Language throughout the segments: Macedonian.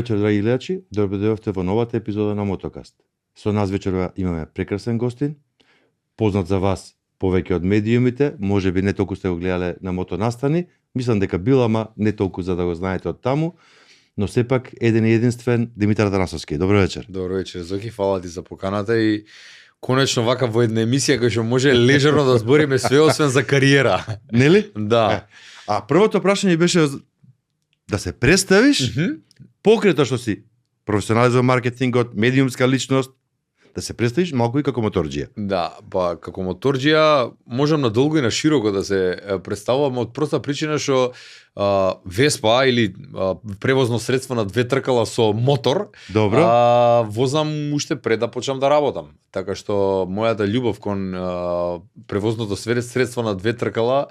вечер, драги гледачи. Добро дојдовте во новата епизода на Мотокаст. Со нас вечерва имаме прекрасен гостин, познат за вас повеќе од медиумите, можеби не толку сте го гледале на мотонастани, мислам дека бил, ама не толку за да го знаете од таму, но сепак еден и единствен Димитар Танасовски. Добро вечер. Добро вечер, Зоки, фала ти за поканата и конечно вака во една емисија која што може лежерно да збориме све освен за кариера. Нели? Да. А првото прашање беше да се представиш, покрај тоа што си професионалист во маркетингот, медиумска личност, да се представиш малку и како моторџија. Да, па како моторџија можам надолго и на широко да се представувам од проста причина што Веспа или превозно средство на две тркала со мотор, Добро. возам уште пред да почнам да работам. Така што мојата љубов кон превозното средство на две тркала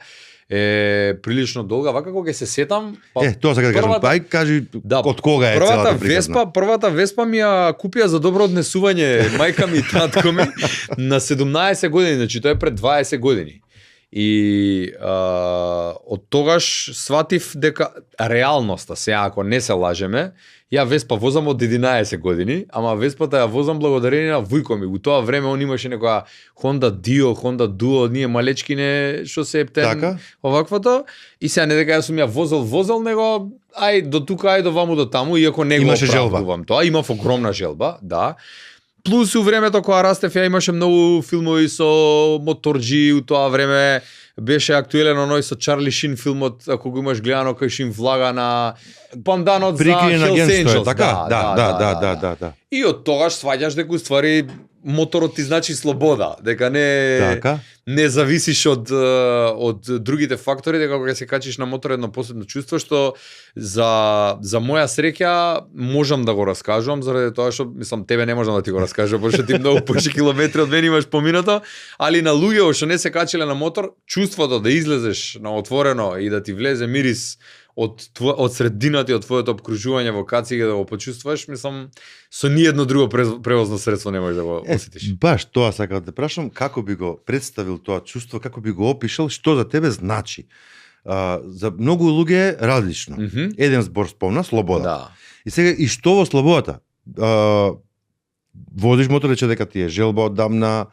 е прилично долга. Вака кога се сетам, Тоа сакам да кажам. Ај кажи од кога е целата приказна. Првата Веспа ми ја купија за добро однесување мајка ми и татко ми на 17 години, значи тоа е пред 20 години. И од тогаш сватив дека реалноста, сега ако не се лажеме, ја Веспа возам од 11 години, ама Веспата ја возам благодарение на вујко ми. У тоа време он имаше некоја Honda Dio, Honda Duo, ние малечкине што се ептен Така? оваквото. И сега не дека јас сум ја возел, него ај до тука, ај до ваму, до таму, иако не го Имаше желба. оправдувам тоа. Имав огромна желба, да. Плюс у времето кога растев, ја имаше многу филмови со моторџи, у тоа време беше актуелен оној со Чарли Шин филмот, ако го имаш гледано, кој Шин влага на панданот за Прикриен Hells агент што е, Angels. така? Да. И од тогаш сваѓаш дека уствари моторот ти значи слобода, дека не зависиш од другите фактори, дека кога се качиш на мотор едно посебно чувство што за моја среќа можам да го раскажувам заради тоа што мислам тебе не можам да ти го раскажам, пошто ти многу повеќе километри од мене имаш поминато, али на луѓе што не се качиле на мотор, чувството да излезеш на отворено и да ти влезе мирис од средината и од твоето обкружување во кацига да го почувствуваш, мислам, со ниедно друго превозно средство не можеш да го осетиш. Баш тоа сакам да те прашам, како би го представил тоа чувство, како би го опишал, што за тебе значи. За многу луѓе е различно. Еден збор спомна, слобода. Да. И сега, и што во слободата? Возиш мотор, рече дека ти е желба оддамна.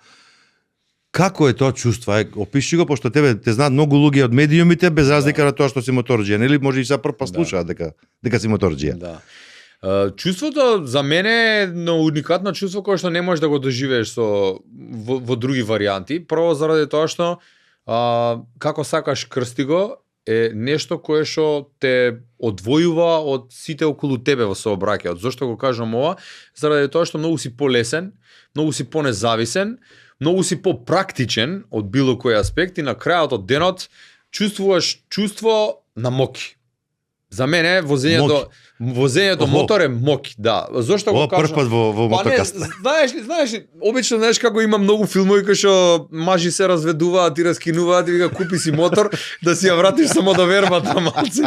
Како е тоа чувство? Опиши го, пошто тебе те знаат многу луѓе од медиумите, без разлика на тоа што си моторџија, нели? Може и сега прв пат слушаат дека си моторџија. Да. Чувството за мене е едно уникатно чувство кое што не можеш да го доживееш во други варијанти. Прво заради тоа што како сакаш крсти го е нешто кое што те одвојува од сите околу тебе во сообраќајот. Зошто го кажам ова? Заради тоа што многу си полесен, многу си понезависен, многу си попрактичен од било кој аспект и на крајот од денот чувствуваш чувство на моки. За мене возењето мотор е моки, да. Зошто го кажам? Прв пат во мотокаст. Знаеш ли, обично знаеш како има многу филмови кои што мажи се разведуваат и раскинуваат и вика купи си мотор да си ја вратиш само до вербата малце.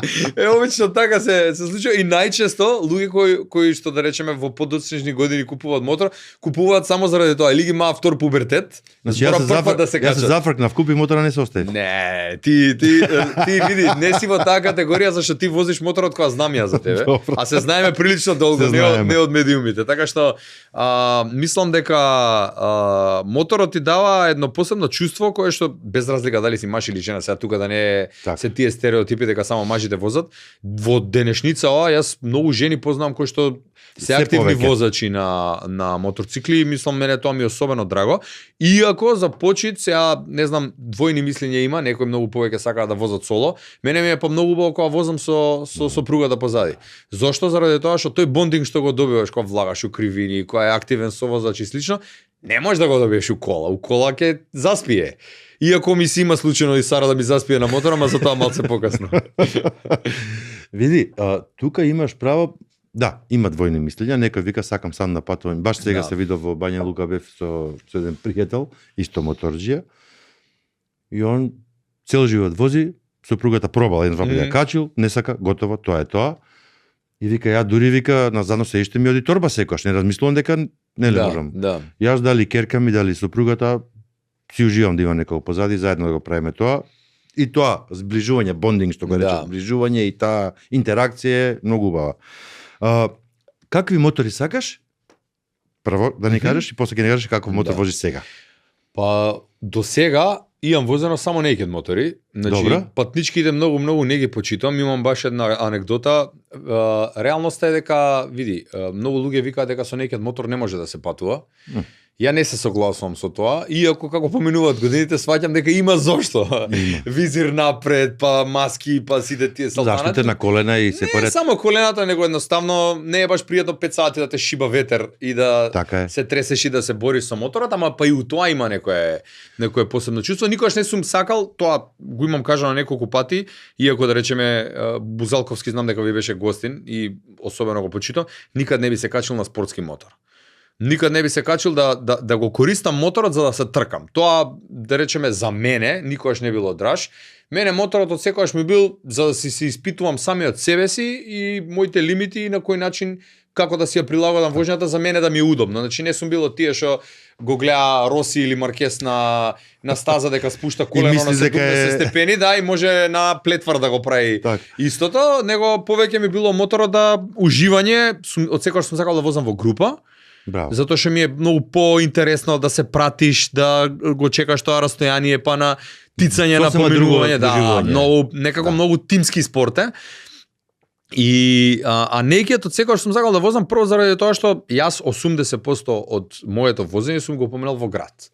Обично така се случува и најчесто луѓе кои што да речеме во подоцнежни години купуваат мотор, купуваат само заради тоа или ги имаат втор пубертет. Значи јас се зафркнав, купи мотора, не се оставив. Не, ти види, не си во таа категорија зашто ти возиш моторот која знам ја за тебе. А се знаеме прилично долго, не од медиумите. Така што мислам дека моторот ти дава едно посебно чувство кое што без разлика дали си маж или жена, сега тука да не се тие стереотипи дека само мажите возат. Во денешница јас многу жени познавам кои што се активни возачи на моторцикли и мислам мене тоа ми е особено драго. Иако за почит сега не знам двојни мислења има, некои многу повеќе сакаат да возат соло. Мене ми е помногу убаво кога возам со сопругата позади. Зошто? Заради тоа што тој бондинг што го добиваш кога влагаш у кривини, кога е активен совозач и слично, не можеш да го добиеш у кола. У кола ќе заспие. Иако ми си има случајно и Сара да ми заспие на мотора, ама за тоа малце покасно. Види, тука имаш право. Да, има двојни мислења, некој вика сакам сам на патување. Баш сега се видов во Бања Лука бев со еден пријател, исто моторџија. И он цел живот вози, сопругата пробала еден два пати качил, не сака, готово, тоа е тоа. И вика, ја дури вика, назадно се иште ми оди торба секојаш, не размислувам дека не можам. Да. Јас дали керка ми, дали сопругата, си уживам да има некој позади, заедно да го правиме тоа. И тоа, зближување, бондинг, што го рече, зближување и таа интеракција е многу убава. Какви мотори сакаш? Прво да ни кажеш и после ќе ни кажеш каков мотор возиш сега. Па до сега имам возено само naked мотори. Значи Добра. патничките многу не ги почитувам. Имам баш една анекдота. Реалноста е дека види, многу луѓе викаат дека со naked мотор не може да се патува. Ја не се согласувам со тоа, иако како поминуваат годините сваќам дека има зошто. Визир напред, па маски, па сите тие салтанати. Заштита на колена и се поред. Не само колената, него едноставно не е баш пријатно 5 сати да те шиба ветер и да се тресеш и да се бориш со моторот, ама па и у тоа има некое посебно чувство. Никогаш не сум сакал, тоа го имам кажано неколку пати, иако да речеме Бузалковски знам дека ви беше гостин и особено го почитам, никад не би се качил на спортски мотор. Никад не би се качил да го користам моторот за да се тркам. Тоа, да речеме, за мене, никогаш не било драж. Мене моторот од секогаш ми бил за да се испитувам самиот себе си и моите лимити и на кој начин како да си ја прилагодам возњата за мене да ми е удобно. Значи не сум бил од тие што го гледа Роси или Маркес на стаза дека спушта колено на 70 степени, да, и може на плетвар да го прави истото, него повеќе ми било моторот да уживање, од секогаш сум сакал да возам во група. Браво. Затоа што ми е многу поинтересно да се пратиш, да го чекаш тоа растојание, па на тицање на поминување, многу тимски спорт е. И некиот од секогаш сум сакал да возам прво заради тоа што јас 80% од моето возење сум го поминал во град.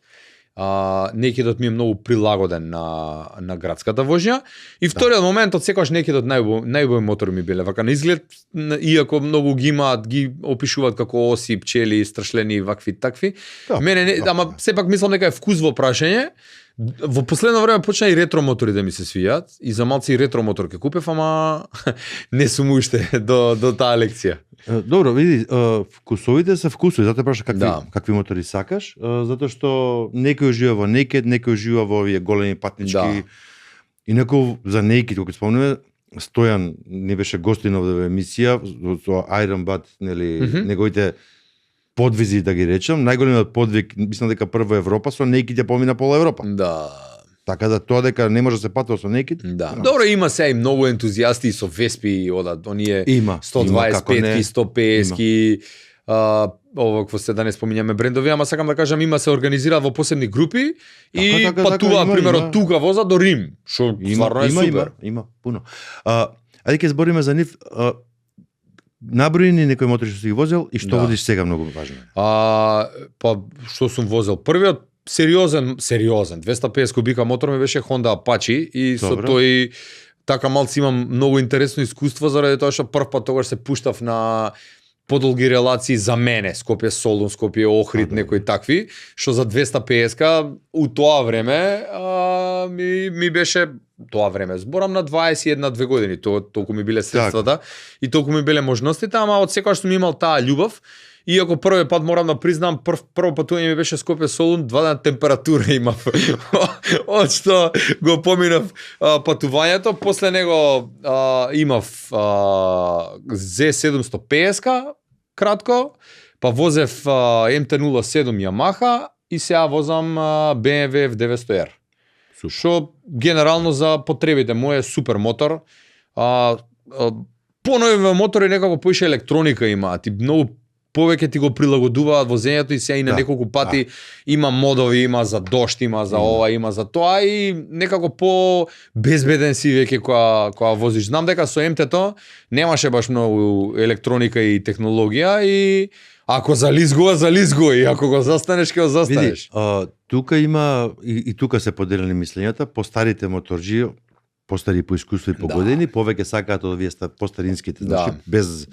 Некидот ми е многу прилагоден на градската воžnја и вториот момент од секогаш некидот најубави мотори ми биле вака на изглед, иако многу ги имаат, ги опишуваат како оси, пчели, страшлени, вакви такви. Мене ама сепак мислам дека е вкус во прашање. Во последно време почна и ретро мотори да ми се свијат и за малци и ретро мотор ке купев, ама не сум уште до таа лекција. Добро, види, вкусовите се вкусови, затоа праша какви мотори сакаш, затоа што некој ужива во naked, некој ужива во овие големи патнички. И некој за naked, кога спомнеме, Стојан не беше гостин овде во емисија со Iron Bud, нели, неговите подвизи, да ги речам, најголемиот подвиг, мислам дека прво Европа, со naked ја помина пола Европа. Да. Така да тоа дека не може да се патува со naked. Да. Добро, има се и многу ентузијасти со Веспи, одат, оние 125-ки, 150-ки, ова какво се да не спомињаме брендови, ама сакам да кажам, има се организираат во посебни групи и патуваат примерно тука воза до Рим, што стварно е супер. Има пуно. Ајде ќе збориме за нив. Наброи ни некои мотори што си ги возел и што возиш сега многу важно. Па што сум возел? Првиот сериозен 250 кубика мотор ми беше Honda Apache и со тој така малци имам многу интересно искуство заради тоа што прв пат тогаш се пуштав на подолги релации за мене, Скопје Солун, Скопје Охрид, некои такви, што за 250 у тоа време ми беше тоа време. Зборам на 21-2 години, толку ми биле средствата и толку ми биле можностите, ама од секогаш сум имал таа љубов. Иако првиот пат морам да признам, прво патување ми беше Скопје Солун, 2 дена температура имав. Од што го поминав патувањето, после него имав Z750 кратко, па возев MT-07 Yamaha и сега возам BMW F900R. Што генерално за потребите мој е супер мотор. Понови мотори некако поише електроника имаат и многу повеќе ти го прилагодуваат возењето и сега и на неколку пати има модови, има за дошт, има за ова, има за тоа и некако по безбеден си веќе кога возиш. Знам дека со МТ-то немаше баш многу електроника и технологија и ако зализгува и ако го застанеш, ќе го застанеш. Види, тука има и тука се поделени мислењата, постарите моторџи, постари по искуство и по години, повеќе сакаат од овие постаринските, значи без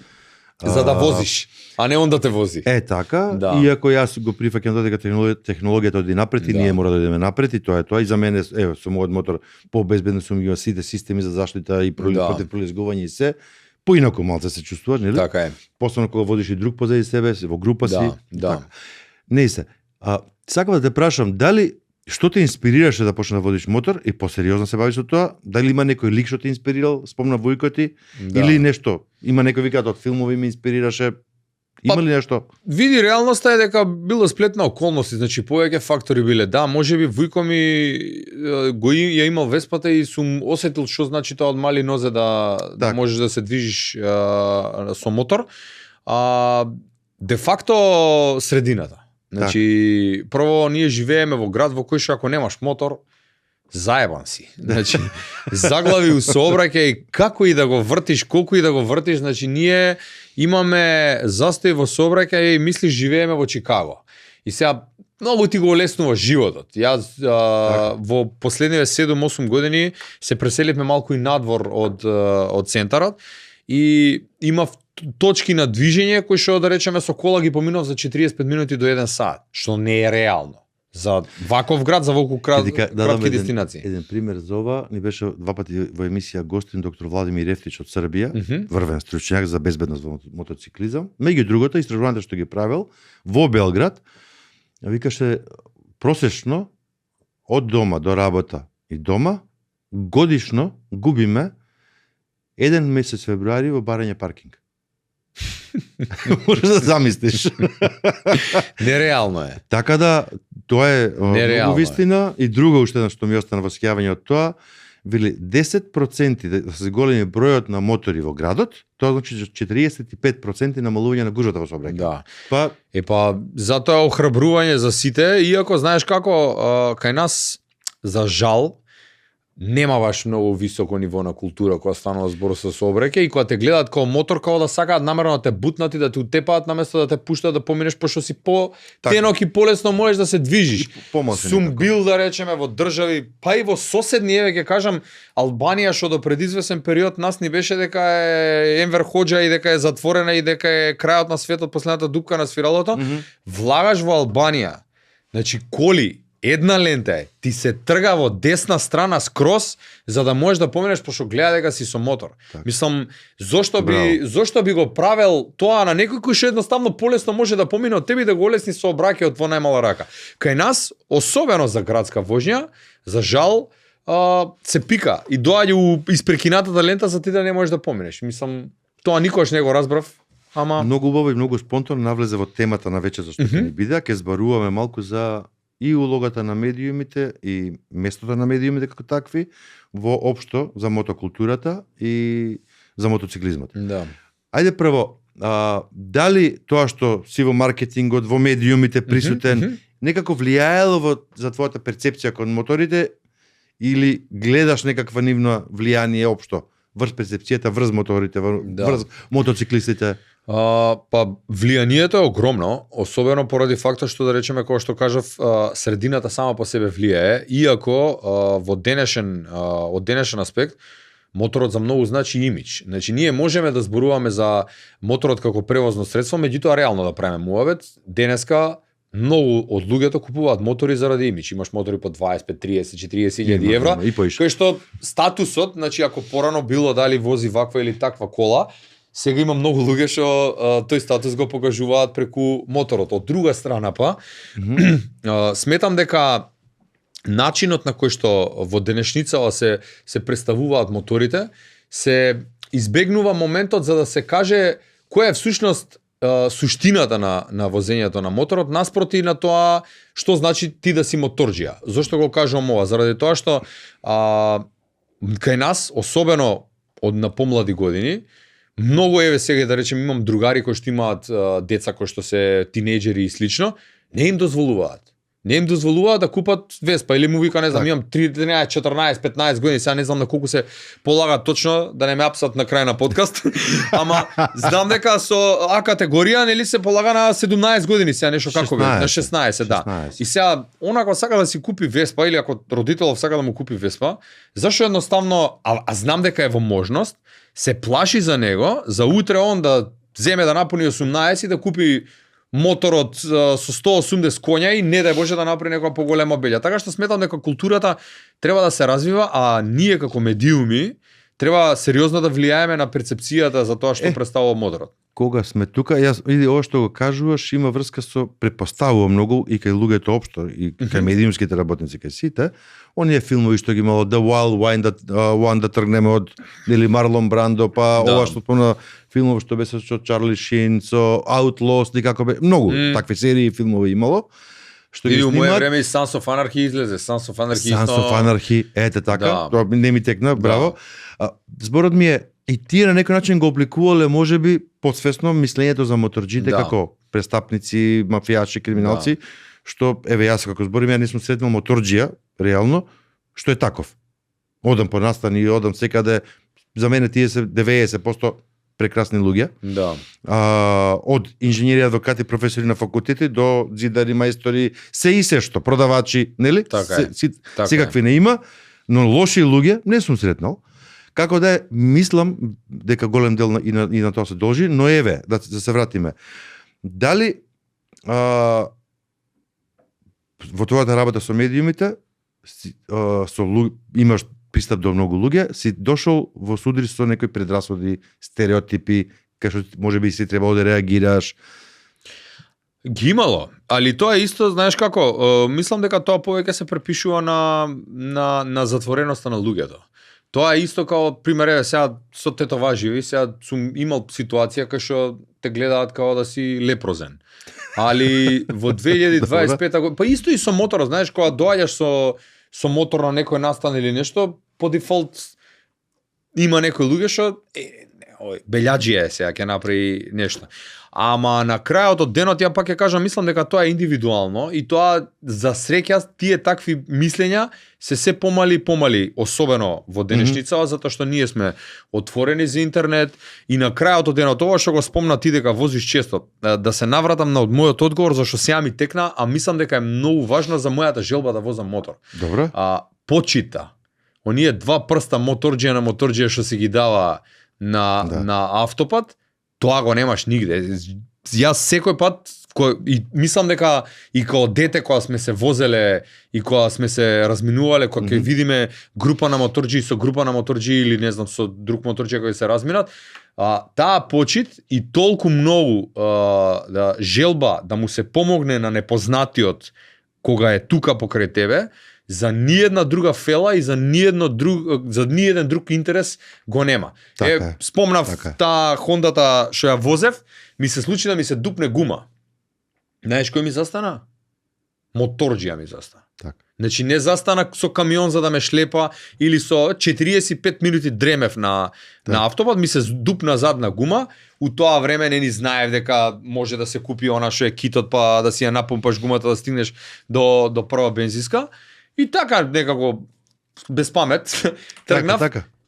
за да возиш, а не он да те вози. Така, иако јас го прифаќам дека технологијата оди напред и ние мора да идеме напред и тоа е тоа. И за мене, со мојот мотор, по-безбедно сум ги сите системи за заштита и против пролизгување и се. Поинаку малце се чувствуваш, нели? Така е. Посебно кога водиш и друг позади себе, во група си. Да. Не се. Сакам да те прашам, дали што те инспирираше да почнеш да водиш мотор и посериозно се бавиш со тоа? Дали има некој лик што те инспирирал, спомна Војко ти, или нешто? Има некој викаат од филмови ме инспирираше? Има ли нешто? Види, реалноста е дека било сплет на околности, значи повеќе фактори биле. Да, можеби Војко ми ја имал Веспата и сум осетил што значи тоа од мали нозе да можеш да се движиш со мотор. де факто средината. Значи, прво ние живееме во град во кој што ако немаш мотор, заебан си. Значи, заглави у сообраќај, како и да го вртиш, колку и да го вртиш, значи ние имаме застој во сообраќај и мислиш живееме во Чикаго. И сега многу ти го олеснува животот. Јас во последниве 7-8 години се преселивме малку и надвор од центарот и има точки на движење кои што да речеме со кола ги поминав за 45 минути до 1 сат, што не е реално. За ваков град, за ваков кратки дестинации. Еден пример за ова, ни беше 2 пати во емисија гостин доктор Владимир Ефтич од Србија, врвен стручњак за безбедност во мотоциклизам. Меѓу другото, истражувањето што ги правил во Белград, викаше просечно од дома до работа и дома годишно губиме 1 месец февруари во барање паркинг. Можеш да замислиш. Нереално е. Така да, тоа е многу вистина. И друго уште што ми остана во сеќавање од тоа, вели 10% да се големи бројот на мотори во градот, тоа значи 45% намалување на гужвата во сообраќај. Да. Затоа е охрабрување за сите, иако знаеш како кај нас за жал нема баш многу високо ниво на култура кога станува збор со сообраќај и кога те гледаат како мотор, како да сакаат намерно да те бутнат и да те утепаат наместо да те пуштаат да поминеш, пошто си тенок и полесно можеш да се движиш. Сум бил да речеме во држави, па и во соседни, еве ќе кажам Албанија, што до пред извесен период нас ни беше дека е Енвер Хоџа и дека е затворена и дека е крајот на светот, последната дупка на свиралото. Влагаш во Албанија, значи коли една лента е, ти се трга во десна страна скрос за да можеш да поминеш пошто гледа дека си со мотор. Так. Мислам, зошто би го правел тоа на некој кој што едноставно полесно може да помине од тебе и да го олесни сообраќајот во најмала рака. Кај нас, особено за градска воžња, за жал, се пика и доаѓа испрекинатата лента за ти да не можеш да поминеш. Мислам, тоа никош не го разбрав. Ама многу убаво и многу спонтано навлезе во темата на вече за што ќе ни биде, ќе збаруваме малку за и улогата на медиумите и местото на медиумите како такви во општо за мотокултурата и за мотоциклизмот. Да. Ајде прво, дали тоа што си во маркетингот, во медиумите присутен, некако влијаело за твојата перцепција кон моторите или гледаш некаква нивно влијание општо врз перцепцијата, врз моторите, врз мотоциклистите? Влијанието е огромно, особено поради факта што да речеме, како што кажав, средината сама по себе влијае, иако од денешен аспект моторот за многу значи имидж. Значи ние можеме да зборуваме за моторот како превозно средство, меѓутоа реално да правиме муавет. Денеска многу од луѓето купуваат мотори заради имидж. Имаш мотори по 25, 30, 40.000 евра, кој што статусот, значи ако порано било дали вози ваква или таква кола, сега има многу луѓе што тој статус го покажуваат преку моторот. Од друга страна па, сметам дека начинот на кој што во денешницава се представуваат моторите, се избегнува моментот за да се каже која е всушност суштината на возењето на моторот наспроти на тоа што значи ти да си моторџија. Зошто го кажувам ова? Заради тоа што кај нас, особено од на помлади години, многу еве сега да речем имам другари кои што имаат деца кои што се тинејџери и слично, не им дозволуваат. Не им дозволуваат да купат Веспа или му вика, не знам, имам 13, 14, 15 години, сега не знам на колку се полага точно, да не ме апсат на крај на подкаст, ама знам дека со А категорија нели се полага на 17 години, сега нешто како бе, на 16, да. 16. И сега онако сака да си купи Веспа или ако родителов сака да му купи Веспа, зашто едноставно, а знам дека е во можност, се плаши за него, за утре он да земе да напуни 18 и да купи моторот со 180 коња и не дај Боже да направи некоја поголема белја. Така што сметам дека културата треба да се развива, а ние како медиуми треба сериозно да влијаеме на перцепцијата за тоа што представува моторот. Кога сме тука, јас види ова што го кажуваш има врска со претпоставувам многу и кај луѓето општо и кај медиумските работници кај сите, оние филмови што ги имало The Wild One да тргнеме од нели Марлон Брандо, па ова што на филмови што беше со Чарли Шин, со Outlaws, како бе, многу такви серии филмови имало. што ги снимаат. И у моје време и Sons of Anarchy излезе, Sons of Anarchy. Sons of Anarchy, ете така, Да. тоа не ми текна, браво. Зборот ми е, и тие на некој начин го обликувале можеби подсвесно мислењето за моторџиите како престапници, мафијачи, криминалци, што еве јас како зборим, ја не сум сретнал моторџија, реално, што е таков. Одам по настани, одам секаде, за мене тие се 90% прекрасни луѓе. Да. Од инженери, адвокати, професори на факултети до зидари, мајстори, се и се што, продавачи, нели? Така е. Секакви не има, но лоши луѓе не сум сретнал. Како да е, мислам дека голем дел и на тоа се должи, но еве, да се вратиме. Дали во твојата работа со медиумите, имаш пристап до многу луѓе, си дошол во судри со некои предрасуди, стереотипи, кај што можеби си требало да реагираш. Ги имало, али тоа е исто, знаеш како, мислам дека тоа повеќе се препишува на затвореноста на луѓето. Тоа е исто као, пример, сега со тетоваживи, сега сум имал ситуација кај што те гледаат као да си лепрозен. Али во 2025 година, па исто и со моторот, знаеш, кога доаѓаш со мотор на некој настан или нешто, по дефолт има некои луѓе што белјаџија е сега ќе направи нешто. Ама на крајот од денот ја пак ќе кажам, мислам дека тоа е индивидуално и тоа за среќа тие такви мислења се помали и помали, особено во денешницава, затоа што ние сме отворени за интернет и на крајот од денот, ова што го спомна ти дека возиш често, да се навратам на мојот одговор зашто сега ми текна, а мислам дека е многу важно за мојата желба да возам мотор. Добро. Почита. Оние два прста моторџија на моторџија што се ги дава на автопат, тоа го немаш нигде. Јас секој пат и мислам дека и кога дете кога сме се возеле и кога сме се разминувале, кога ќе видиме група на моторџии со група на моторџии или не знам со друг моторџија кои се разминат, таа почит и толку многу желба да му се помогне на непознатиот кога е тука покрај тебе, за ниедна друга фела и за ниеден друг интерес го нема. Спомнав таа Хондата што ја возев, ми се случи да ми се дупне гума. Знаеш кој ми застана? Моторџија ми застана. Значи не застана со камион за да ме шлепа или со 45 минути дремев на автопат, ми се дупна задна гума. У тоа време не ни знаев дека може да се купи она што е китот па да си ја напомпаш гумата да стигнеш до прва бензинска. И така некако без памет тргнав.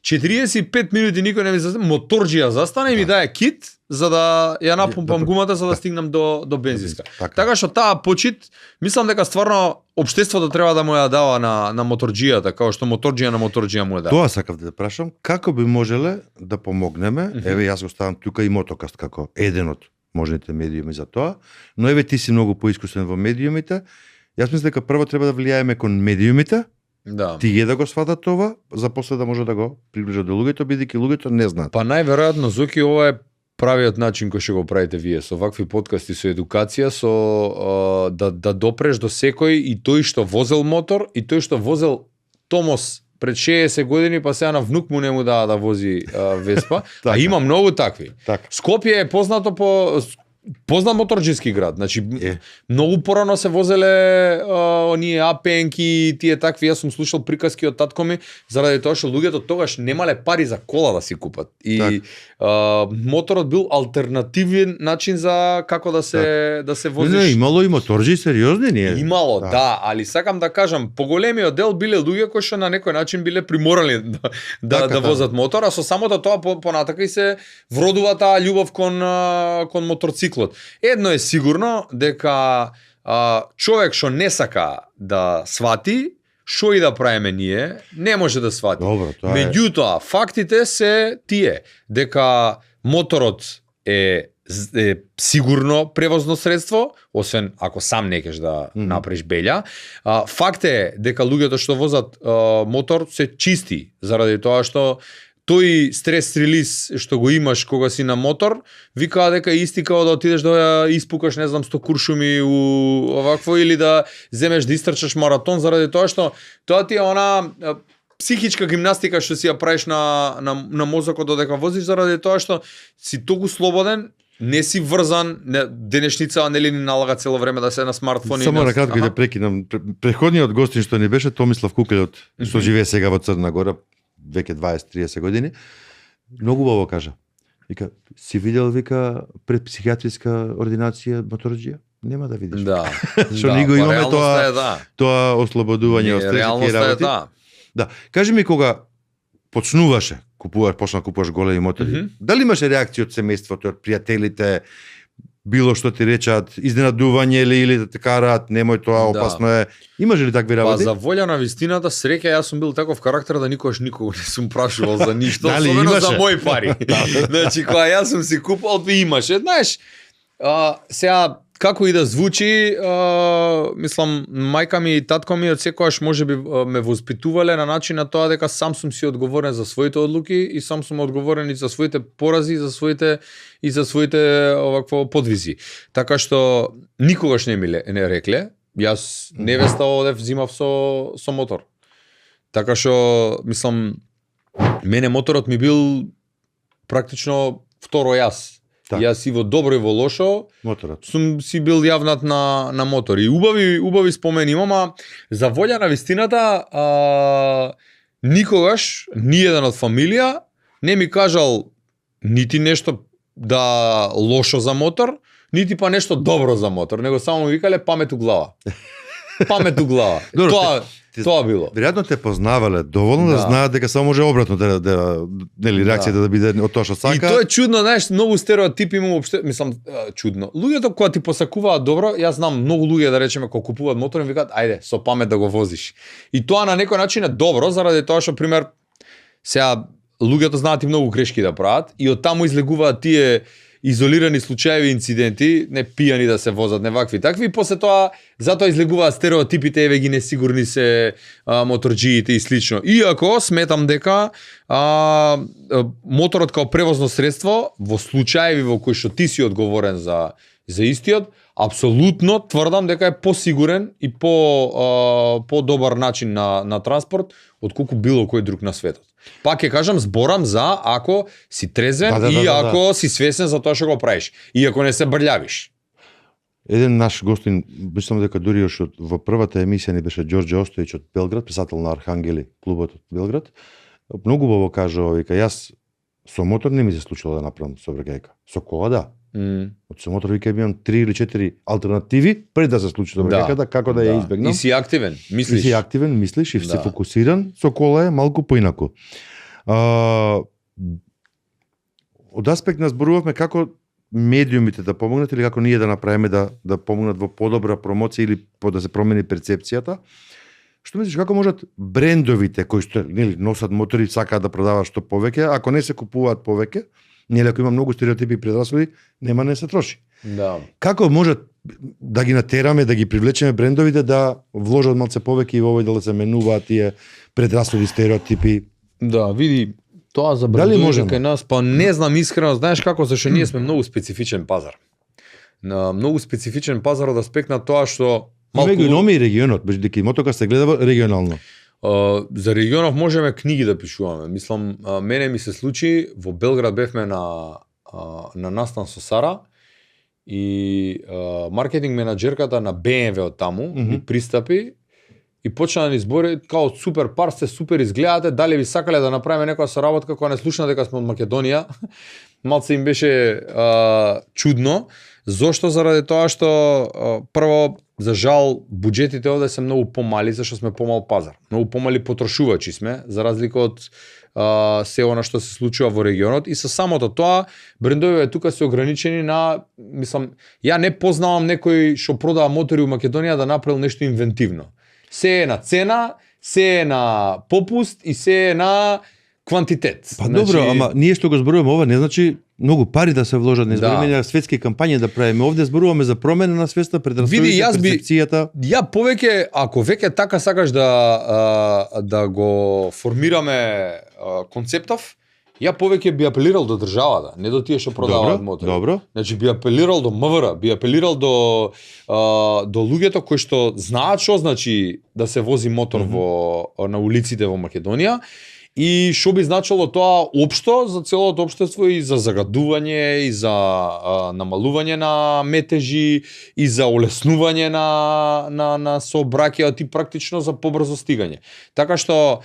45 минути никој не ми застана, моторџија застана и ми даде кит за да ја напумпам гумата за да стигнам до бензинска. Така што таа почит, мислам дека стварно општеството треба да му ја дава на моторџијата, како што моторџија на моторџија му ја дава. Тоа сакав да прашам, како би можеле да помогнеме? Еве јас го ставам тука и Мотокаст како еден од можните медиуми за тоа, но еве ти си многу поискусен во медиумите. Јас мислам дека прво треба да влијаеме кон медиумите. Да. Тие да го сватат това, за после да може да го приближат до луѓето, бидејќи луѓето не знаат. Па најверојатно, Зоки, ова е правиот начин кој што го правите вие, со вакви подкасти, со едукација, со да допреш до секој и тој што возел мотор, и тој што возел Томос пред 60 години, па сега на внук му не му дава да вози Веспа. А има многу такви. Скопје е познато познат моторџиски град, значи многу порано се возеле оние АПН-ки, тие такви, јас сум слушал приказки од татко ми, заради тоа што луѓето тогаш немале пари за кола да си купат. И моторот бил алтернативен начин за како да се возиш. Не, имало и моторџи сериозни ние. Имало, да, али сакам да кажам, поголемиот дел биле луѓе кои што на некој начин биле приморани да возат мотор, а со самото тоа понатака и се вродува таа љубов кон моторциклот. Едно е сигурно дека човек што не сака да свати што и да правиме ние, не може да свати. Меѓутоа, фактите се тие дека моторот е сигурно превозно средство, освен ако сам не кеш да направиш белја. Факт е дека луѓето што возат мотор се чисти, заради тоа што тој стрес релиз што го имаш кога си на мотор, викаа дека исти као да отидеш да испукаш, не знам, 100 куршуми у овакво или да земеш да истрчаш маратон, заради тоа што тоа ти е она психичка гимнастика што си ја правиш на мозокот додека возиш, заради тоа што си толку слободен не си врзан, денешница нели ни налага цело време да се на смартфони. Само на кратко да прекинам. Преходниот гостин што ни беше Томислав Кукелјот, што живее сега во Црна Гора, веќе 20-30 години, многу убаво кажа. Вика, си видел, вика, пред психијатриска ординација моторџија? Нема да видиш. Да. Што ни го имаме тоа ослободување од стресни работи. Да. Кажи ми кога почнуваше, почна купуваш големи мотори. Дали имаше реакција од семејството, од пријателите, било што ти речат, изненадување или да те караат, немој тоа, опасно е. Имаше ли такви работи? Па за волја на вистината, среќа јас сум бил таков карактер да никогаш никого не сум прашувал за ништо, особено за мои пари. Значи кога јас сум си купувал, имаше, знаеш, сега како и да звучи, мислам, мајка ми и татко ми од секојаш можеби ме воспитувале на начин на тоа дека сам сум си одговорен за своите одлуки и сам сум одговорен и за своите порази, за своите овакво подвизи. Така што никогаш не ми не рекле, јас невеста одев взимав со мотор. Така што мислам, мене моторот ми бил практично второ јас. Так. Јас и во добро и во лошо моторот сум си бил јавнат на мотор. И убави спомени имам, а за волја на вистината никогаш ниеден од фамилија не ми кажал нити нешто да лошо за мотор, нити па нешто добро за мотор, него само ми викале памет у глава. Памет у глава. Тоа било. Веројатно те познавале доволно да знаат дека само може обратно нели реакцијата да биде од тоа што сака. И тоа е чудно, знаеш, многу стереотипи има уопште, мислам, чудно. Луѓето кога ти посакуваат добро, јас знам многу луѓе да речеме кога купуваат мотор и викаат ајде со памет да го возиш. И тоа на некој начин е добро заради тоа што пример сега луѓето знаат и многу грешки да прават и од таму излегуваат тие изолирани случаеви, инциденти, не пијани да се возат, не вакви такви, и после тоа затоа излегуваат стереотипите, еве ги несигурни се моторџиите и слично. Иако сметам дека моторот као превозно средство во случаеви во кои што ти си одговорен за истиот, апсолутно тврдам дека е посигурен и по добар начин на транспорт отколку било кој друг на светот. Пак ќе кажам, зборам за ако си трезвен и ако си свесен за тоа што го правиш. И ако не се брљавиш. Еден наш гостин, мислам дека дури уште во првата емисија ни беше Ѓорѓе Остојич од Белград, писател на Архангели, клубот од Белград. Многу убаво кажа, вика, јас со мотор не ми се случило да направам сообраќајка. Со кола да. Од со мотор вика имам 3 или 4 алтернативи пред да се случи сообраќајката, како да ја избегнам. И си активен, мислиш. И си активен, мислиш и си фокусиран. Со кола е малку поинаку. Од аспект на зборувавме како медиумите да помогнат или како ние да направиме да помогнат во подобра промоција или да се промени перцепцијата. Што мислиш, како можат брендовите кои што нели носат мотори сакаат да продаваат што повеќе, ако не се купуваат повеќе, нели ако има многу стереотипи и предрасуди, нема не се троши. Да. Како можат да ги натераме, да ги привлечеме брендовите да вложат малце повеќе и во овој да се менуваат тие предрасуди, стереотипи? Да, види, тоа за брендовите кај нас, па не знам искрено, знаеш како, зашто ние сме многу специфичен пазар. На многу специфичен пазар од аспект на тоа што малку и номи и регионот, дека мотока се гледа регионално. За регионов можеме книги да пишуваме. Мислам, мене ми се случи, во Белград бевме на настан со Сара и маркетинг менаџерката на BMW од таму ми пристапи и почна да ни збори као супер пар сте, супер изгледате, дали ви сакале да направиме некоја соработка кога не слушна дека сме од Македонија. Малце им беше чудно. Зошто? Заради тоа што прво, за жал, буџетите овде се многу помали, зашто сме помал пазар. Многу помали потрошувачи сме, за разлика од се она што се случува во регионот. И со самото тоа, брендовите тука се ограничени на, мислам, ја не познавам некој што продава мотори у Македонија да направил нешто инвентивно. Се е на цена, се е на попуст и се е на квантитет. Па добро, ама ние што го зборуваме ова не значи многу пари да се вложат, не зборуваме на светски кампањи да правиме. Овде зборуваме за промена на свеста, предрасудите, перцепцијата. Ја повеќе, ако веќе така сакаш да го формираме концептов, ја повеќе би апелирал до државата, не до тие што продаваат мотори. Добро. Значи би апелирал до МВР, би апелирал до луѓето кои што знаат што значи да се вози мотор на улиците во Македонија. И што би значило тоа општо за целото општество и за загадување и за намалување на метежи и за олеснување на сообраќајот и практично за побрзо стигање. Така што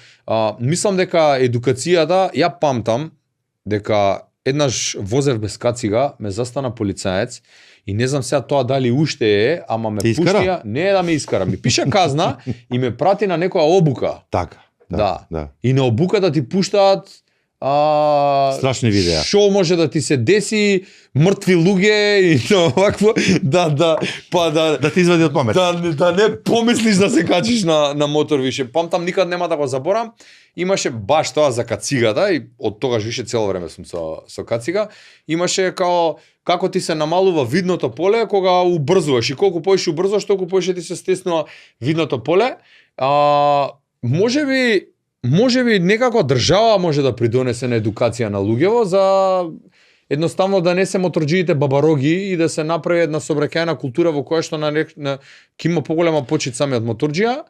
мислам дека едукацијата, ја памтам дека еднаш возев без кацига, ме застана полицаец и не знам сега тоа дали уште е, ама ме пуштија, не да ме искара, ми пише казна и ме прати на некоја обука. Така. Да. И на обуката ти пуштаат страшни видеа. Што може да ти се деси, мртви луѓе и овакво, да ти извади од памет. Да не помислиш да се качиш на мотор више. Памтам, никад нема да го заборам. Имаше баш тоа за кацигата и од тогаш више цело време сум со кацига. Имаше како ти се намалува видното поле кога убрзуваш и колку поише убрзуваш, толку поише ти се стеснува видното поле. Може би некако држава може да придонесе на едукација на луѓево за едноставно да не се моторџиите бабароги и да се направи една сообраќајна култура во која што ќе има поголема почит самиот моторџија,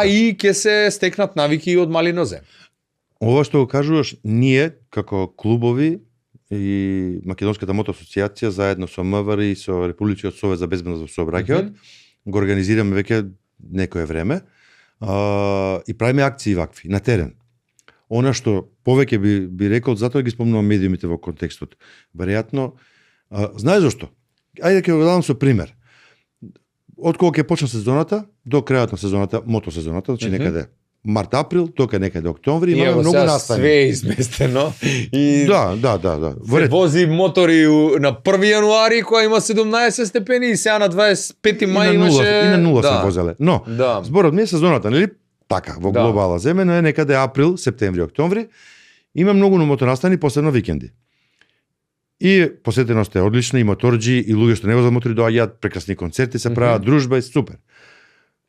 и ќе се стекнат навики од мали нозе. Ова што го кажуваш, ние како клубови и Македонската мотор асоциација заедно со МВР и со Републичкиот совет за безбедност во сообраќајот го организираме веќе некое време. И правиме акции вакви на терен. Она што повеќе би рекол, затоа ги спомнувам медиумите во контекстот. Веројатно, знаеш зашто? Ајде ќе го дадам со пример. Од кога ќе почне сезоната до крајот на сезоната, мотосезоната, значи некаде март-април, тока некаде октомври, имаме многу настани. Све е изместено. И да. Се вози мотори на 1 јануари која има 17 степени и сега на 25 мај имаше... И на нула се возеле. Но, зборот ми е сезоната, нели? Така, во глобала земе, но е некаде април, септември, октомври. Има многу моторнастани, посебно викенди. И посетеност е одлична, и моторџи, и луѓе што не возат мотори доаѓаат, прекрасни концерти се прават, дружба е супер.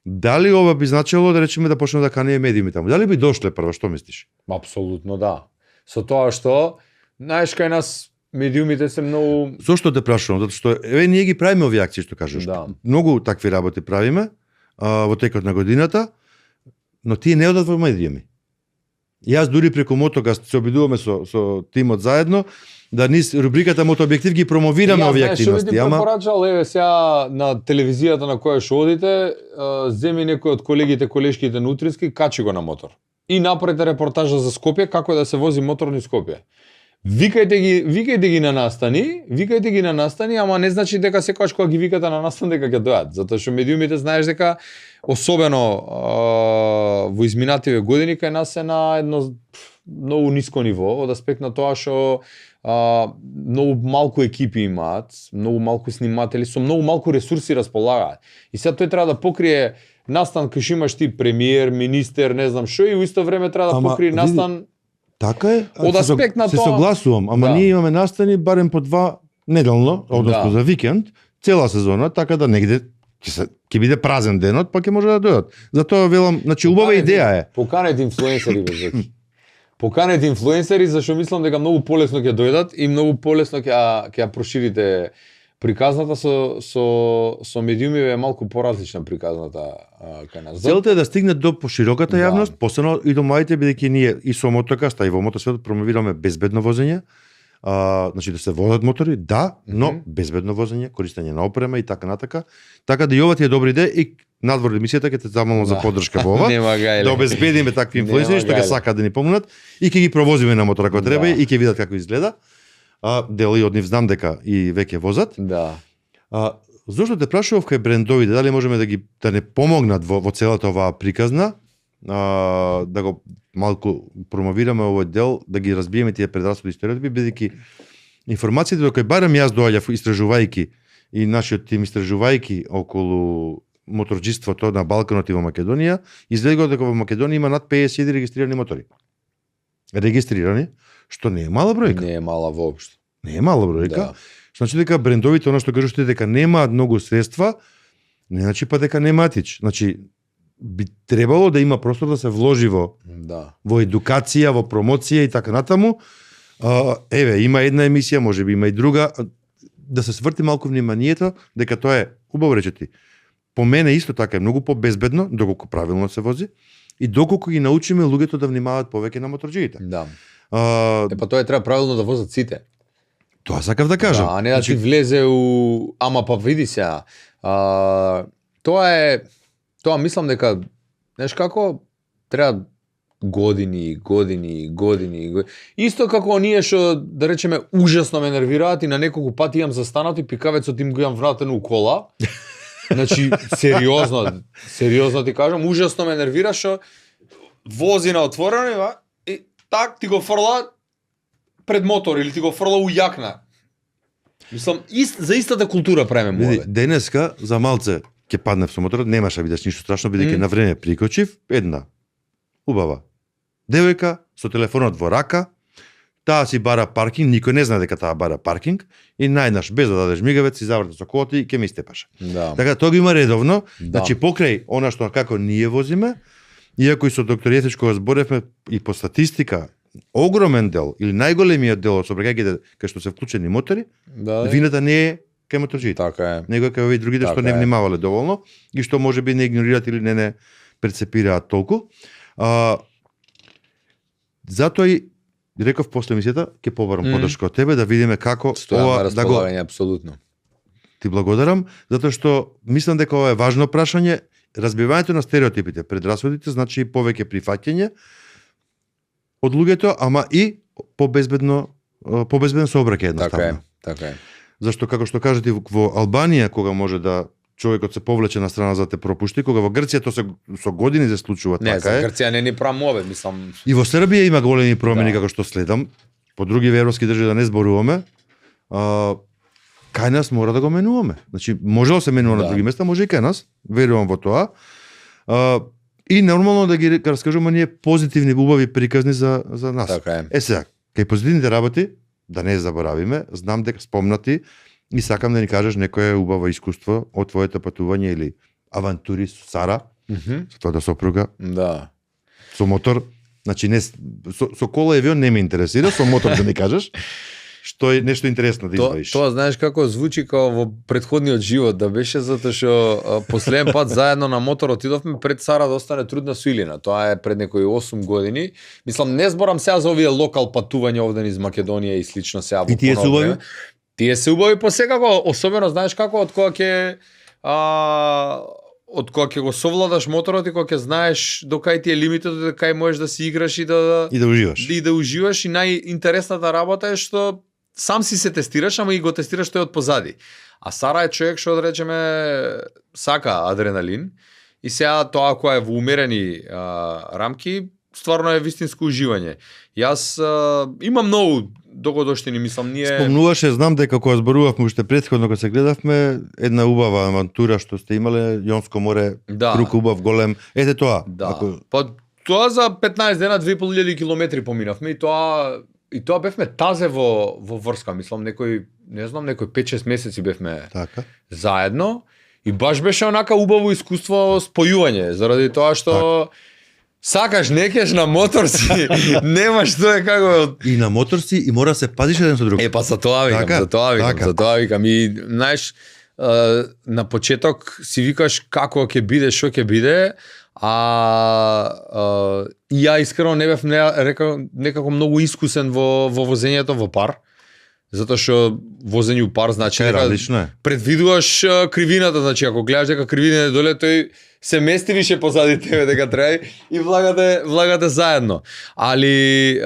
Дали ова би значило да речеме да почнеме да канеме медиуми таму? Дали би дошле прво, што мислиш? Апсолутно да. Со тоа што, знаеш, кај нас медиумите се многу... Зошто те прашувам? Затоа што ние ги правиме овие акции што кажеш. Да. Многу такви работи правиме во текот на годината, но тие не одат во медиуми. Јас дури преку Мотогаст се обидуваме со тимот заедно да низ рубриката Мотообјектив ги промовираме овие активности. Ја, знаеш, препорачал, еве сега на телевизијата на која што одите, земи некој од колегите, колешките на утрински, качи го на мотор. И направите репортажа за Скопје, како да се вози мотор низ Скопје. Викајте ги на настани, ама не значи дека секогаш кога ги викате на настан дека ќе дојат, затоа што медиумите знаеш дека особено во изминативе години кај нас е на едно многу ниско ниво од аспект на тоа што многу малку екипи имаат, многу малку сниматели, со многу малку ресурси располагаат. И сега тој треба да покрие настан кај што имаш ти премиер, министер, не знам што, и во исто време треба да покрие настан. Така е. Од аспект на се тоа. Се согласувам, ама ние имаме настани барем по 2 неделно, односно за викенд, цела сезона, така да негде ќе биде празен денот, па ќе може да дојдат. Затоа велам, значи убава идеја е. Поканете инфлуенсери безоки. Поканете инфлуенсери, зашто мислам дека многу полесно ќе дојдат и многу полесно ќе ја проширите приказната со медиуми е малку поразлична приказната кај нас. Целта е да стигне до пошироката јавност, посебно и до младите, бидејќи ние и со Мотокаст, и во мотосветот промовираме безбедно возење. Значи да се возат мотори, но безбедно возење, користење на опрема и така натака. Така да и ова ти е добра идеја и надвор емисијата ќе те замолам за поддршка во ова. Да обезбедиме такви инфлуенсери што ќе сакаат да ни помогнат и ќе ги провозиме на мотор ако треба и ќе видат како изгледа. Дели од нив знам дека и веќе возат. Да. Зошто те прашував кај брендовите, дали можеме да не помогнат во целата оваа приказна, да го малку промовираме овој дел, да ги разбиеме тие предрасуди и стереотипи, бидејќи информациите до кои барем јас доаѓав истражувајќи и нашиот тим истражувајќи околу моторџиството на Балканот и во Македонија, излегува дека во Македонија има над 50.000 регистрирани мотори. Регистрирани, што не е мала бројка. Не е мала воопшто. Не е мала бројка. Значи дека брендовите, она што кажувате дека немаат многу средства, не значи па дека немаат ич. Значи би требало да има простор да се вложи во едукација, во промоција и така натаму. Еве, има една емисија, можеби има и друга, да се сврти малку вниманието дека тоа е, убаво рече ти, по мене исто така е многу побезбедно, доколку правилно се вози, и доколку ги научиме луѓето да внимаваат повеќе на моторџиите. Да. Па тоа треба правилно да возат сите. Тоа сакав да кажам. Да, а не да ти влезе у... Ама па види сега. Тоа мислам дека, знаеш како, треба години. Исто како оние што, да речеме, ужасно ме нервираат и на неколку пати имам застанат и пикавецот им го имам вратен у кола. Значи, сериозно ти кажам, ужасно ме нервира што вози на отворено и так ти го фрла пред мотор или ти го фрла у јакна. Мислам, за истата култура правиме муавет. Види, денеска за малце ќе паднев со моторот, немаше видиш ништо страшно, бидејќи на време прикочив, една убава девојка со телефонот во рака, таа си бара паркинг, никој не знае дека таа бара паркинг и најнаш без да дадеш мигавец си заврта со колата и ќе ми степаше. Да. Така тоа го има редовно, Да. значи покрај она што како ние возиме, иако и со доктор Јефич кога зборевме и по статистика, огромен дел или најголемиот дел од сообраќајките кај што се вклучени мотори, Да. вината не е кај моторџиите. Така е. Него кај овие другите што Така не е. внимавале доволно и што можеби не игнорираат или не перцепираат толку. Затоа и реков после емисијата ќе побарам поддршка од тебе да видиме како Стојам на ова да го располагање, апсолутно. ти благодарам, затоа што мислам дека ова е важно прашање. Разбивањето на стереотипите, предрасудите, значи и повеќе прифаќање од луѓето, ама и побезбеден сообраќај едноставно. Така е. Зашто како што кажете во Албанија кога може да човекот се повлече на страна за да те пропушти, кога во Грција тоа се со години се случува Не, така за е. Грција не ни прамове, мислам. И во Србија има големи промени Да. како што следам. По други европски држави да не зборуваме. Кај нас мора да го менуваме. Значи може да се менува Да. на други места, може и кај нас. Верувам во тоа. И нормално да ги раскажуваме ние позитивни убави приказни за нас. Така е. Сега, кај позитивните работи, да не заборавиме, знам дека спомнати и сакам да ни кажеш некое убаво искуство од твоето патување или авантури со Сара, со твојата сопруга, Да. со мотор. Значи не со кола и авион не ме интересира, со мотор да ни кажеш. Што е нешто интересно да извадиш. Тоа знаеш како звучи како во претходниот живот да беше, затоа што последен пат заедно на мотор отидовме пред Сара да остане трудна со Илина. Тоа е пред некои 8 години. Мислам, не зборам сега за овие локал патувања овде низ Македонија и слично сега во И тие се поново убави? време. Тие се убави посекако, особено знаеш како од кога ќе го совладаш моторот и кога ќе знаеш до кај ти е лимитот, до кај можеш да си играш и да уживаш. и да уживаш, и најинтересната работа е што сам си се тестираш, ама и го тестираш тој од позади. А Сара е човек што, да речеме, сака адреналин и сега тоа која е во умерени рамки, стварно е вистинско уживање. Јас имам многу догодоштини, мислам, ние... Спомнуваше, знам дека кога зборувавме уште претходно кога се гледавме, една убава авантура што сте имале, Јонско море, Да. круг убав голем. Ете тоа. Да. Па тоа за 15 дена 2500 километри поминавме и тоа бевме тазе во врска, мислам некој 5-6 месеци бевме Така. заедно и баш беше онака убаво искуство спојување, заради тоа што сакаш некеш на мотор си, немаш тоа како... И на мотор си и мора да се пазиш еден со друг. Па за тоа викам, Така, за тоа викам. И, знаеш, на почеток си викаш како ќе биде, што ќе биде, и ја искрено не бев некако многу искусен во возењето во пар, затоа што возење у пар значи различно е. Предвидуваш кривината, значи ако гледаш дека кривината е доле, тој се мести више позади тебе дека треба и влагате заедно. Али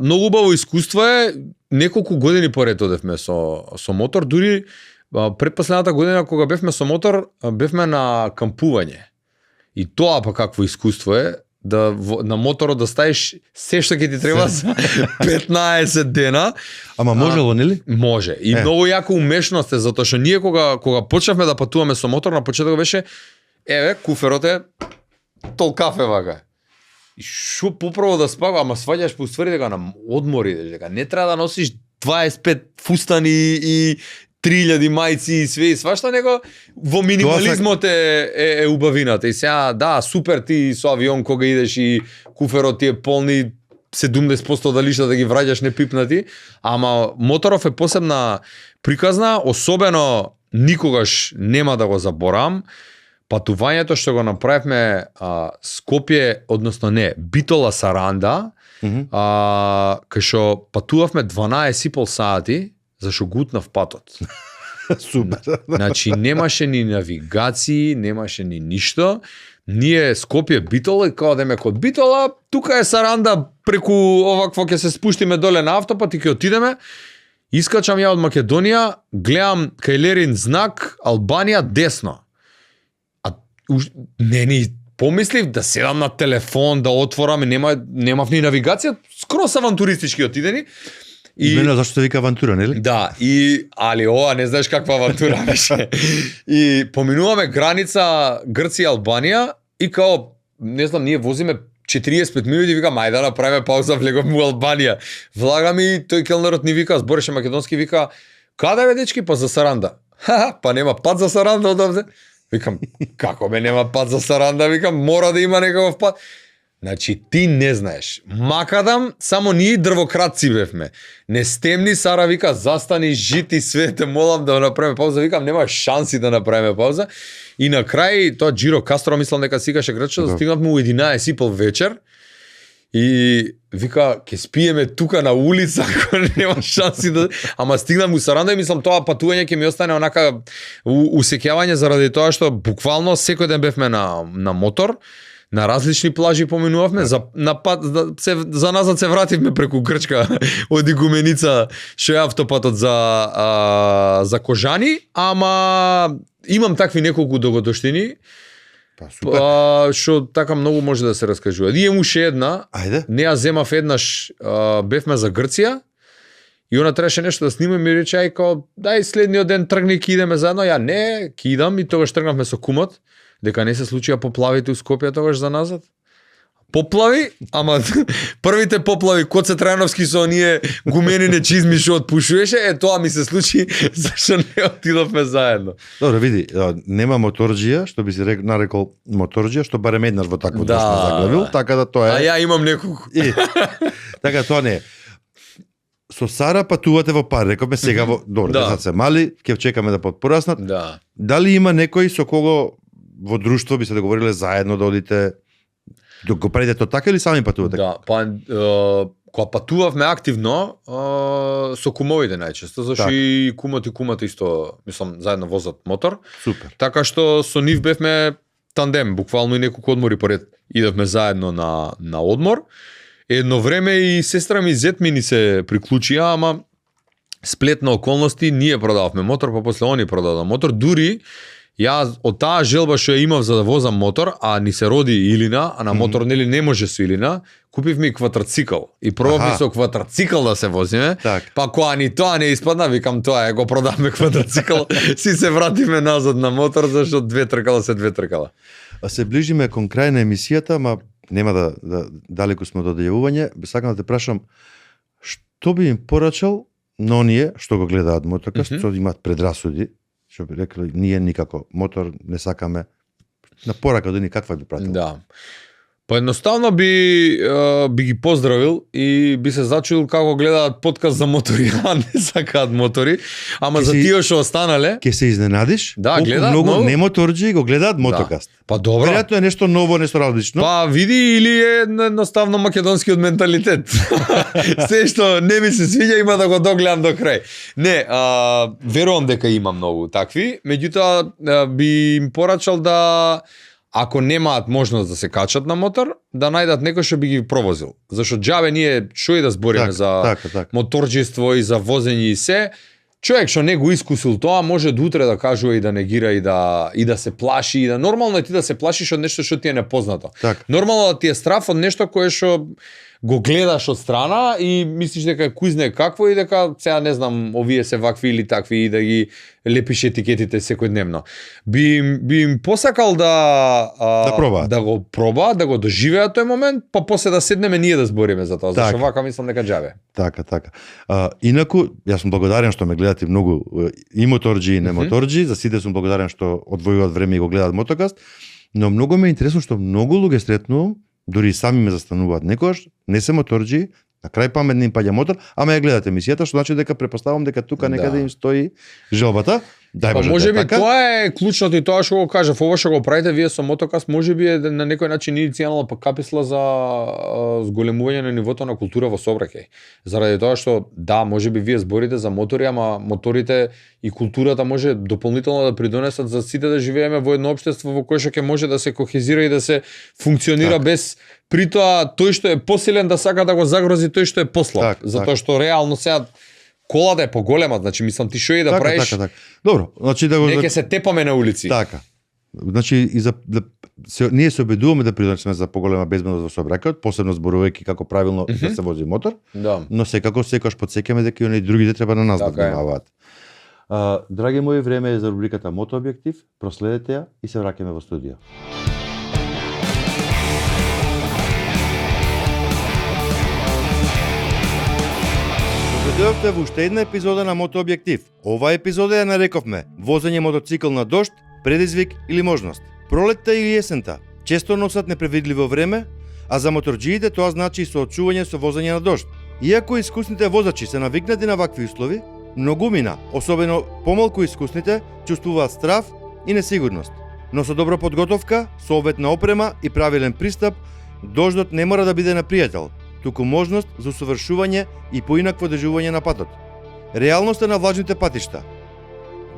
многу убаво искуство е, неколку години поред одевме со мотор, дури предпоследната година кога бевме со мотор, бевме на кампување. И тоа па какво искуство е, да на моторот да ставиш се што ќе ти треба за 15 дена. Ама можело, нели? Може. И многу јака умешност е, затоа што ние кога почнавме да патуваме со мотор, на почетокот беше еве, куферот е толкафе вака. И шо поправо да спава, ама сваѓаш по ствари дека на одмор идеш, дека не треба да носиш 25 фустани и 3000 мајци и све и свашта, него во минимализмот е убавината. И сега, да, супер ти со авион кога идеш и куферот ти е полни 70% да лишта да ги враќаш не пипнати, ама моторов е посебна приказна, особено никогаш нема да го заборам, патувањето што го направивме Скопје, односно не, Битола Саранда, кај што патувавме 12,5 сати, зашо гутнав патот. Супер. Значи немаше ни навигации, немаше ни ништо. Ние Скопје Битола и као да ме код Битола, тука е Саранда преку овакво ќе се спуштиме доле на автопат и ќе отидеме. Искачам ја од Македонија, гледам кај Лерин знак Албанија десно. Не ни помислив да седам на телефон, да отворам, немав ни навигација, скрос авантуристички отидени. И мене зашто се вика авантура, нели? Да, али ова не знаеш каква авантура беше. И поминуваме граница Грција Албанија и као не знам, ние возиме 45 минути, викам ајде да направиме пауза, влегам во Албанија. Влагам и тој келнерот ни вика, збореше македонски, вика: "Каде бе дечки?" "Па за Саранда." Па нема пат за Саранда одавде. Викам, како бе нема пат за Саранда, викам, мора да има некаков пат. Значи ти не знаеш. Макадам, само ние дрвократци бевме. Не стемни, Сара вика, застани, жити, све, те молам да направиме пауза. Викам, нема шанси да направиме пауза. И на крај, тоа Джиро Кастро, мислам дека сикаше грче, да стигнавме у 11:30 вечер. И вика, ќе спиеме тука на улица, ако нема шанси да... Ама стигнам у Саранда и мислам, тоа патување ќе ми остане онака усеќавање заради тоа што буквално секој ден бевме на мотор, на различни плажи поминувавме, за назад се вративме преку Грчка од Игуменица, што е автопатот за Кожани, ама имам такви неколку догодоштини. Што така многу може да се раскажува. Имам уште една. Ајде. Не ја земав еднаш, бевме за Грција и она требаше нешто да снимаме и рече ај као дај следниот ден тргни ки идеме заедно. Ја не, ки идам и тогаш тргнавме со кумот, дека не се случија поплавите у Скопје тогаш за назад. Поплави, ама првите поплави Коце Трајановски со оние гумени чизми што отпушуваше, тоа ми се случи зашто не отидовме заедно. Добро, види, нема моторџија, што би си нарекол моторџија, што барем еднаш во такво дошно заглавил, така да тоа е. А ја имам неколку. Така тоа не е. Со Сара патувате во пар, рековме сега во добро, децата се мали, ќе чекаме да подпораснат. Да. Дали има некој со кого во друштво би се договориле заедно да одите? Го правите тоа така или сами патувате? Да, па кога патувавме активно со кумовите најчесто, зашто и кумата исто, мислам, заедно возат мотор. Супер. Така што со нив бевме тандем, буквално и неколку одмори поред идевме заедно на одмор. Едно време и сестра ми и зет ми ни се приклучија, ама сплет на околности ние продававме мотор, па после они продадоа мотор, дури ја од таа желба што ја имав за да возам мотор, а ни се роди Илина, а на мотор нели не може со Илина, купив ми квадрцикл и пробавме со квадрцикл да се возиме. Так. Па кога ни тоа не испадна, викам тоа е, го продавме квадрцикл, си се вратиме назад на мотор, зашто две тркала. А се ближиме кон крај на емисијата, ама нема да далеку сме од одјавување, сакам да те прашам што би им порачал на оние што го гледаат мотокаст, што имаат предрасуди, што би рекли, ние никако мотор не сакаме, на порака до ни каква би пратил? Да. Па едноставно би ги поздравил и би се зачудил како гледаат подкаст за мотори, а не сакаат мотори, ама за тие што останале... Ке се изненадиш? Да, гледаат многу немоторџи го гледаат мотокаст. Да. Па добро. Веројатно е нешто ново, нешто различно. Па види или е едноставно македонскиот менталитет. Се што не ми се свиѓа има да го догледам до крај. Не, верувам дека има многу такви, меѓутоа би им порачал да ако немаат можност да се качат на мотор, да најдат некој што би ги провозил. Зашто џабе ние што и да збориме за моторџество и за возење и се, човек што не го искусил тоа може до утре да кажува и да негира и да се плаши и да нормално е ти да се плашиш од нешто што ти е непознато. Нормално да ти е страф од нешто кое што го гледаш од страна и мислиш дека кој знае какво и дека сега не знам овие се вакви или такви и да ги лепиш етикетите секојдневно. Би им посакал да го проба, да го доживеат тој момент, па после да седнеме ние да збориме за тоа, зашто вака мислам дека џабе. Така. Инаку, јас сум благодарен што ме гледате многу и моторџи и немоторџи, за сите сум благодарен што одвојуваат време и го гледаат мотокаст, но многу ме е интересно што многу луѓе сретнувам, дури и сами ме застануваат некојаш, не се моторџи, на крај паметни им паѓа мотор, ама ја гледате емисијата, што значи дека препоставам дека тука некаде им стои желбата. Па можеби тоа е клучното и тоа што го кажав, ова што го правите вие со мотокаст можеби е на некој начин иницијална каписла за зголемување на нивото на култура во сообраќај. Заради тоа што да, можеби вие зборите за мотори, ама моторите и културата може дополнително да придонесат за сите да живееме во едно општество во кое што ќе може да се кохезира и да се функционира без притоа тој што е посилен да сака да го загрози тој што е послаб, затоа што реално сега колата е поголема, значи мислам ти што и да правиш. Така. Добро, значи да го Неќе се тепаме на улици. Така. Значи и за ние се обидуваме да придонесеме за поголема безбедност во сообраќајот, посебно зборувајќи како правилно да се вози мотор. Да. Но секако секогаш подсеќаме дека и оние другите треба на нас да внимаваат. Драги мои, време е за рубриката Мотообјектив. Проследете ја и се враќаме во студио. Дојдовте во уште една епизода на Мотообјектив. Оваа епизода ја нарековме возење мотоцикл на дожд, предизвик или можност. Пролетта или есента често носат непредвидливо време, а за моторџиите тоа значи и соочување со возење на дожд. Иако искусните возачи се навикнати на вакви услови, многумина, особено помалку искусните, чувствуваат страв и несигурност. Но со добра подготовка, соодветна опрема и правилен пристап, дождот не мора да биде непријател, туку можност за усовршување и поинакво дежување на патот. Реалноста на влажните патишта.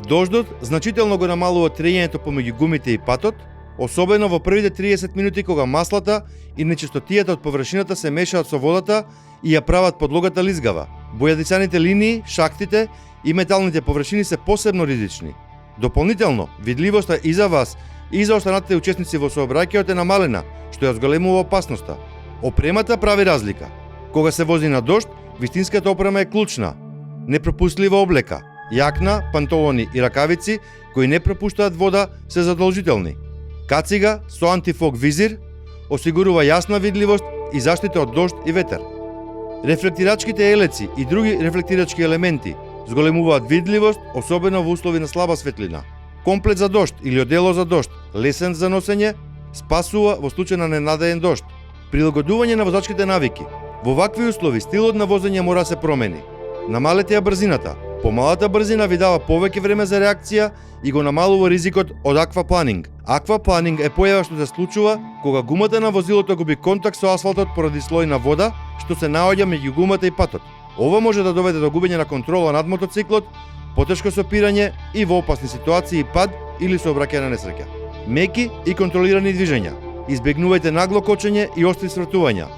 Дождот значително го намалува трењето помеѓу гумите и патот, особено во првите 30 минути кога маслата и нечистотијата од површината се мешаат со водата и ја прават подлогата лизгава. Бојадисаните линии, шахтите и металните површини се посебно ризични. Дополнително, видливоста и за вас и за останатите учесници во сообраќајот е намалена, што ја зголемува опасноста. Опремата прави разлика. Кога се вози на дожд, вистинската опрема е клучна. Непропустлива облека, јакна, панталони и ракавици кои не пропуштаат вода се задолжителни. Кацига со антифог визир осигурува јасна видливост и заштита од дожд и ветер. Рефлектирачките елеци и други рефлектирачки елементи зголемуваат видливост, особено во услови на слаба светлина. Комплет за дожд или одело за дожд, лесен за носење, спасува во случај на ненадеен дожд. Прилагодување на возачките навики. Во вакви услови стилот на возење мора се промени. Намалете ја брзината. Помалата брзина ви дава повеќе време за реакција и го намалува ризикот од аквапланинг. Аквапланинг е појава што се случува кога гумата на возилото губи контакт со асфалтот поради слој на вода што се наоѓа меѓу гумата и патот. Ова може да доведе до губење на контрола над мотоциклот, потешко сопирање и во опасни ситуации пад или сообраќајна несреќа. Меки и контролирани движења. Избегнувајте нагло кочење и остри свртувања.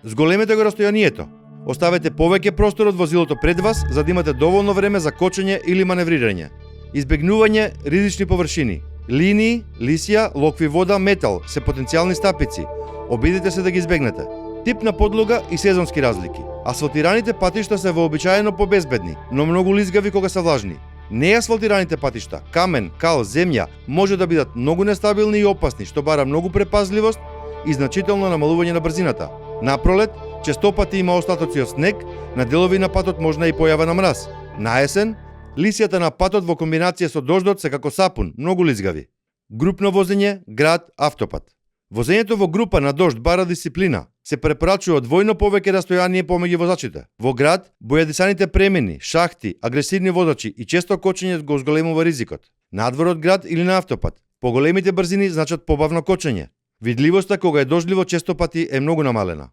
Зголемете го растојанието. Оставете повеќе простор од возилото пред вас за да имате доволно време за кочење или маневрирање. Избегнување ризични површини. Линии, лисија, локви вода, метал се потенцијални стапици. Обидете се да ги избегнете. Тип на подлога и сезонски разлики. Асфалтираните патишта се вообичаено побезбедни, но многу лизгави кога се влажни. Неасфалтираните патишта, камен, кал, земја, може да бидат многу нестабилни и опасни, што бара многу препазливост и значително намалување на брзината. Напролет, честопати има остатоци од снег, на делови на патот можна и појава на мраз. На есен, лисијата на патот во комбинација со дождот се како сапун, многу лизгави. Групно возење, град, автопат. Возењето во група на дожд бара дисциплина. Се препорачува двојно повеќе растојание помеѓу возачите. Во град, бојадисаните премени, шахти, агресивни возачи и често кочење го зголемува ризикот. Надвор од град или на автопат, поголемите брзини значат побавно кочење. Видливоста кога е дождливо често пати е многу намалена.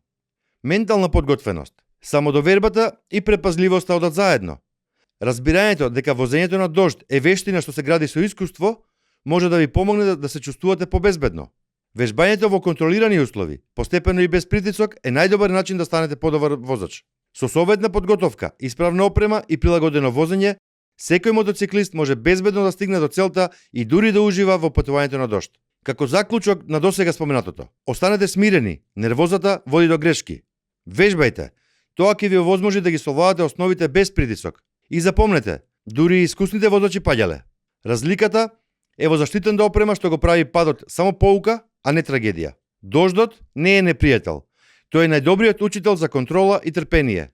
Ментална подготвеност, самодовербата и препазливоста одат заедно. Разбирањето дека возењето на дожд е вештина што се гради со искуство, може да ви помогне да се чувствувате побезбедно. Вежбањето во контролирани услови, постепено и без притисок, е најдобар начин да станете подобар возач. Со советна подготовка, исправна опрема и прилагодено возење, секој мотоциклист може безбедно да стигне до целта и дури да ужива во патувањето на дожд. Како заклучок на досега споменатото, останете смирени, нервозата води до грешки. Вежбајте, тоа ќе ви овозможи да ги совладате основите без притисок. И запомнете, дури и искусните возачи паѓале. Разликата е во заштитената опрема што го прави падот само поука, а не трагедија. Дождот не е непријател. Тој е најдобриот учител за контрола и трпение.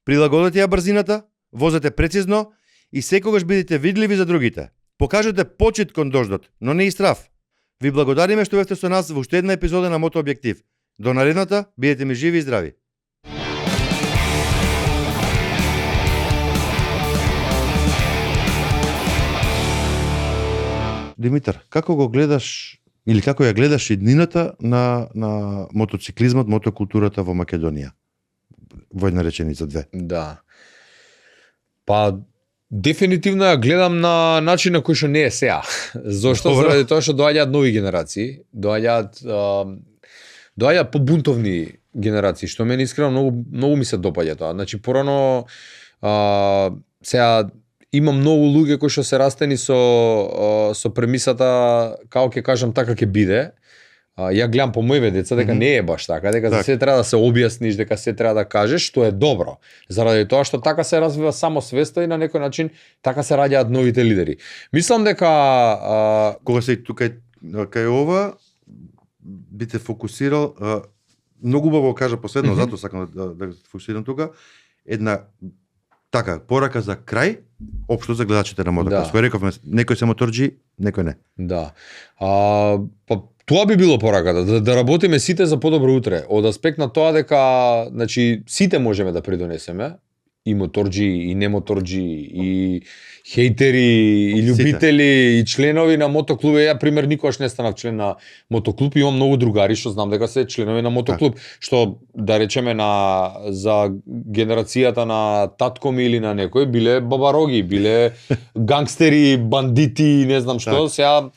Прилагодете ја брзината, возете прецизно и секогаш бидете видливи за другите. Покажете почит кон дождот, но не и страв. Ви благодариме што бевте со нас во уште една епизода на Мотообјектив. До наредната, бидете ми живи и здрави. Димитар, како го гледаш или како ја гледаш иднината на мотоциклизмот, мотокултурата во Македонија? Во една реченица, две. Да. Па дефинитивно ја гледам на начин на кој што не е сега. Зошто? Заради тоа што доаѓаат нови генерации, доаѓаат побунтовни генерации, што мене искрено многу ми се допаѓа тоа. Значи порано сега има многу луѓе кои што се растени со премисата, како ќе кажам, така ќе биде. Ја гледам по моите деца дека не е баш така, дека за се треба да се објасниш, дека се треба да кажеш, што е добро. Заради тоа што така се развива самосвеста и на некој начин така се раѓаат новите лидери. Мислам дека кога се тука кај ова би те фокусирал, многу убаво кажа последно, затоа сакам да фокусирам тука, една така порака за крај, општо за гледачите на мотокрос. Кој рековме, некој се моторџи, некој не. Да. Па тоа би било пораката, да работиме сите за подобро утре. Од аспект на тоа дека, значи, сите можеме да придонесеме, и моторџи, и немоторџи, и хейтери, и љубители, и членови на мотоклуби. Ја, пример, никогаш не станав член на мотоклуб, и имам многу другари што знам дека се членови на мотоклуб, што, да речеме, за генерацијата на таткоми или на некој, биле бабароги, биле гангстери, бандити, не знам што. Сега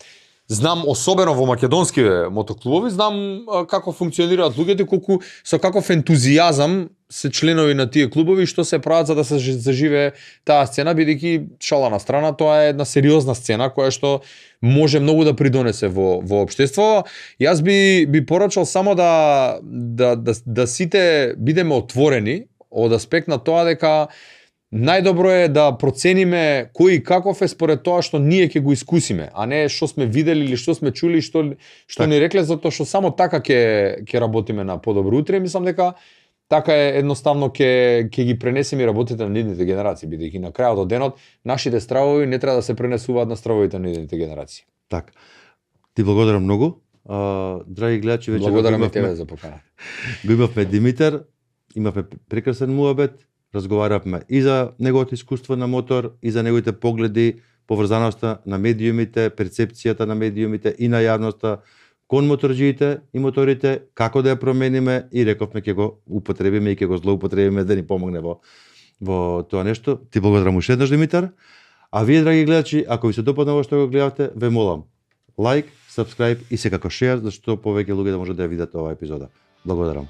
знам, особено во македонските мотоклубови, знам како функционираат луѓето, колку со каков ентузијазам се членови на тие клубови, што се прават за да се заживе таа сцена, бидејќи, шала на страна, тоа е една сериозна сцена која што може многу да придонесе во општество. Јас би порачал само да сите бидеме отворени од аспект на тоа дека најдобро е да процениме кој и каков е според тоа што ние ќе го искусиме, а не што сме видели или што сме чули, што ни рекле, затоа што само така ќе работиме на подобро утре. Мислам дека така е, едноставно ќе ги пренесеме и работите на идните генерации, бидејќи на крајот од денот нашите стравови не треба да се пренесуваат на стравовите на идните генерации. Така. Ти благодарам многу. Драги гледачи, вече благодарам и тебе за покана. Го имавме Димитар, имавме прекрасен муабет, разговаравме и за неговото искуство на мотор, и за неговите погледи, поврзаноста на медиумите, перцепцијата на медиумите и на јавноста кон моторџиите и моторите, како да ја промениме, и рековме ќе го употребиме и ќе го злоупотребиме да ни помогне во тоа нешто. Ти благодарам уште еднаш, Димитар. А вие, драги гледачи, ако ви се допадна во што го гледавте, ве молам лайк, subscribe и секако шеар, зашто повеќе луѓе да може да ја видат оваа епизода. Благодарам.